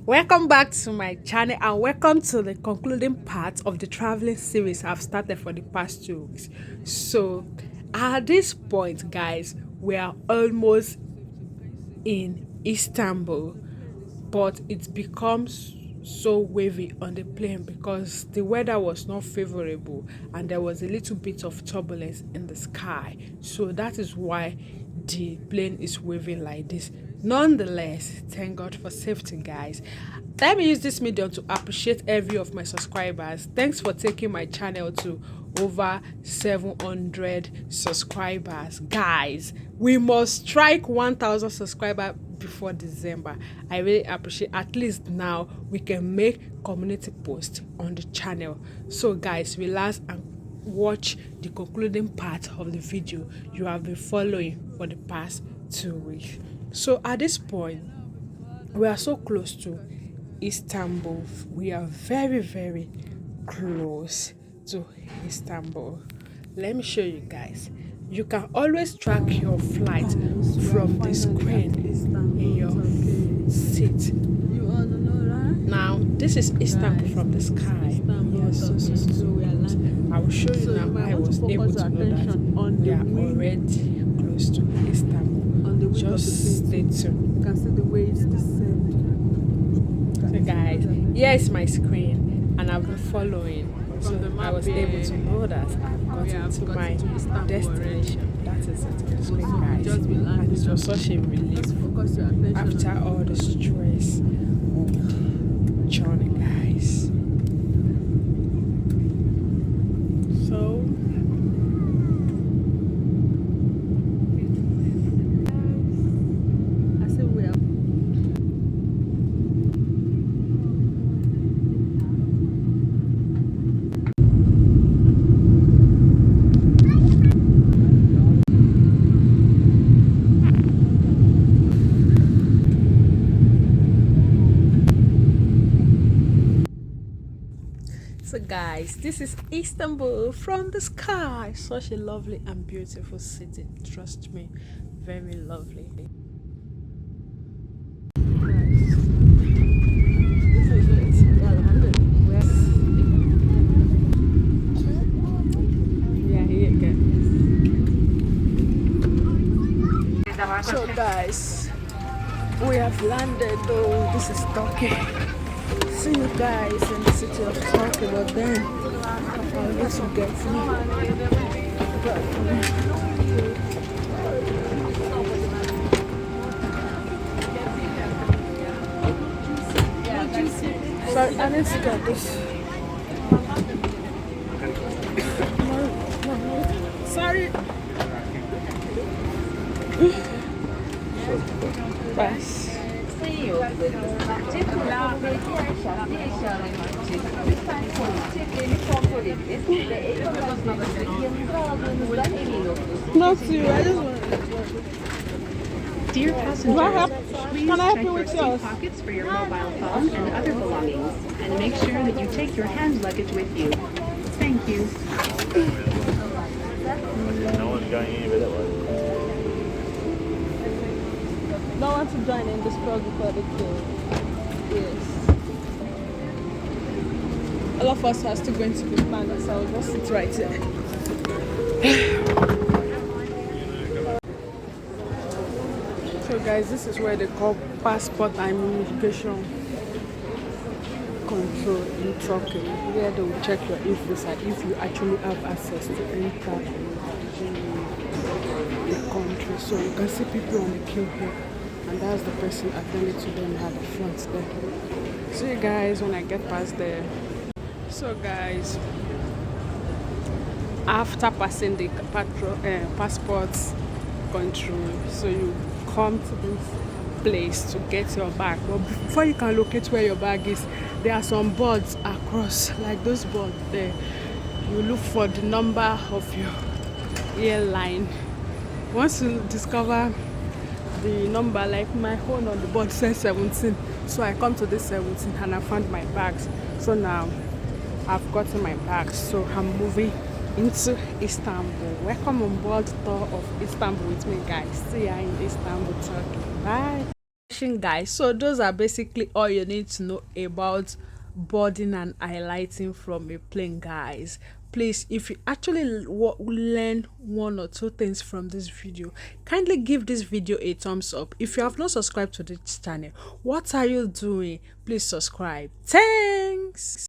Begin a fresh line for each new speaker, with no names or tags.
Welcome back to my channel and welcome to the concluding part of the traveling series I've started for the past 2 weeks. So, at this point, guys, we are almost in Istanbul, but it becomes so wavy on the plane because the weather was not favorable and there was a little bit of turbulence in the sky. So that is why the plane is waving like this. Nonetheless, thank God for safety, guys. Let me use this medium to appreciate every of my subscribers. Thanks for taking my channel to over 700 subscribers. Guys, we must strike 1,000 subscribers before December. I really appreciate. At least now we can make community posts on the channel. So guys, relax and watch the concluding part of the video you have been following for the past 2 weeks. So at this point, we are so close to Istanbul. We are very, very close to Istanbul. Let me show you guys. You can always track your flight from the screen in your seat. Now, this is Istanbul from the sky. Yes, I will show you now. I was able to know that we are already close to Istanbul. Just stay tuned.
You can see the way it's descending.
So guys, here is my screen and I've been following. So I was able to know that I've gotten to my destination. That is it on the screen, guys. And it was such a relief after all the stress of the journey, guys. So So guys, this is Istanbul from the sky. Such a lovely and beautiful city. Trust me, very lovely. Yeah, here you go. So guys, we have landed though. This is Turkey. See you guys in the city of Turkey, but then I'll need to get sorry, I need to get this. No. Sorry. Bye. Not you, I just want
Dear passengers, please
can I help
check
you
your
with
seat
yours?
pockets for your mobile phone and other belongings, and make sure that you take your hand luggage with you. Thank you.
No one's going in with it.
don't want to join in the struggle for the kill. Yes. All of us has to go into the planet, so I'll just sit right here. So guys, this is where they call passport and immigration control in Turkey, where they will check your visa if you actually have access to enter the country. So you can see people on the queue here, and that's the person attending to them at the front there. See you guys when I get past there. So guys, after passing the passport control, so you come to this place to get your bag, but before you can locate where your bag is, there are some boards across, like those boards there. You look for the number of your airline. Once you discover the number, like my phone on the board says 17, so I come to this 17 and I found my bags. So now I've gotten my bags, so I'm moving into Istanbul. Welcome on board tour of Istanbul with me, guys. See ya in Istanbul, Turkey. Bye. Guys, so those are basically all you need to know about boarding and highlighting from a plane, guys. Please, if you actually learn one or two things from this video, kindly give this video a thumbs up. If you have not subscribed to this channel, what are you doing? Please subscribe. Thanks.